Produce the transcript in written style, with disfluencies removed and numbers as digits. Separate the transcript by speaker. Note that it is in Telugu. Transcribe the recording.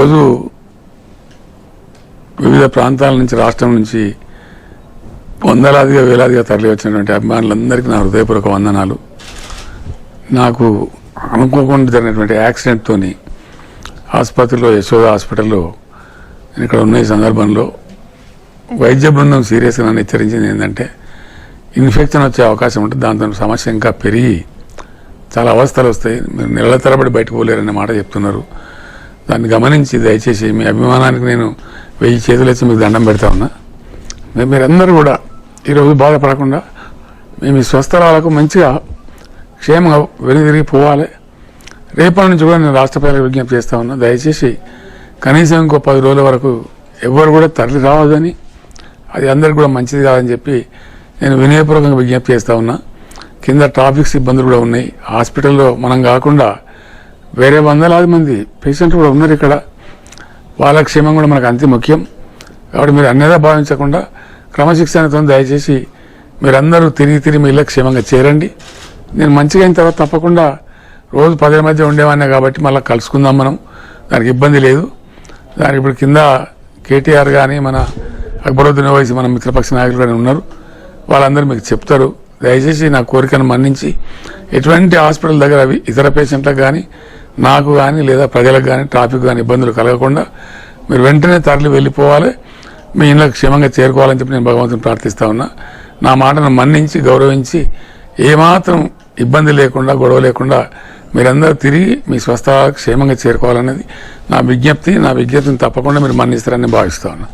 Speaker 1: ఈరోజు వివిధ ప్రాంతాల నుంచి రాష్ట్రం నుంచి వందలాదిగా వేలాదిగా తరలి వచ్చినటువంటి అభిమానులందరికీ నా హృదయపూర్వక వందనాలు. నాకు అనుకోకుండా జరిగినటువంటి యాక్సిడెంట్తో ఆసుపత్రిలో యశోద హాస్పిటల్లో నేను ఇక్కడ ఉన్న ఈ సందర్భంలో వైద్య బృందం సీరియస్గా నన్ను హెచ్చరించింది ఏంటంటే ఇన్ఫెక్షన్ వచ్చే అవకాశం ఉంటుంది, దాంతో సమస్య ఇంకా పెరిగి చాలా అవస్థలు వస్తాయి, మీరు నెలల తరబడి బయటకు పోలేరనే మాట చెప్తున్నారు. దాన్ని గమనించి దయచేసి మీ అభిమానానికి నేను 1000 చేతులు వచ్చి మీకు దండం పెడతా ఉన్నా. మీరందరూ కూడా ఈరోజు బాధపడకుండా మేము ఈ స్వస్థలాలకు మంచిగా క్షేమంగా వెనుదిరిగి పోవాలి. రేపటి నుంచి కూడా నేను రాష్ట్ర ప్రజలకు విజ్ఞప్తి చేస్తా ఉన్నా, దయచేసి కనీసం ఇంకో 10 రోజుల వరకు ఎవ్వరు కూడా తరలి రావద్దని, అది అందరికి కూడా మంచిది కాదని చెప్పి నేను వినయపూర్వకంగా విజ్ఞప్తి చేస్తా ఉన్నా. కింద ట్రాఫిక్ సిబ్బందులు కూడా ఉన్నాయి. హాస్పిటల్లో మనం కాకుండా వేరే వందలాది మంది పేషెంట్లు కూడా ఉన్నారు ఇక్కడ. వాళ్ళ క్షేమం కూడా మనకు అంతే ముఖ్యం. కాబట్టి మీరు అన్నేదా భావించకుండా క్రమశిక్షణతో దయచేసి మీరందరూ తిరిగి మీ ఇళ్ళకి క్షేమంగా చేరండి. నేను మంచిగా అయిన తర్వాత తప్పకుండా రోజు 10 మధ్య ఉండేవాడినే కాబట్టి మళ్ళీ కలుసుకుందాం మనం, దానికి ఇబ్బంది లేదు. దానికి ఇప్పుడు కింద కేటీఆర్ కానీ మన అక్బరుద్దీన్ ఓవైసీ మన మిత్రపక్ష నాయకులు కానీ ఉన్నారు, వాళ్ళందరూ మీకు చెప్తారు. దయచేసి నా కోరికను మన్నించి ఎటువంటి హాస్పిటల్ దగ్గర అవి ఇతర పేషెంట్లకు కానీ నాకు కానీ లేదా ప్రజలకు కానీ ట్రాఫిక్ కానీ ఇబ్బందులు కలగకుండా మీరు వెంటనే తరలి వెళ్ళిపోవాలి, మీ ఇళ్ళకి క్షేమంగా చేరుకోవాలని చెప్పి నేను భగవంతుని ప్రార్థిస్తా ఉన్నా. నా మాటను మన్నించి గౌరవించి ఏమాత్రం ఇబ్బంది లేకుండా గొడవ లేకుండా మీరందరూ తిరిగి మీ స్వస్థలాలకు క్షేమంగా చేరుకోవాలనేది నా విజ్ఞప్తి. నా విజ్ఞప్తిని తప్పకుండా మీరు మన్నిస్తారని భావిస్తా ఉన్నా.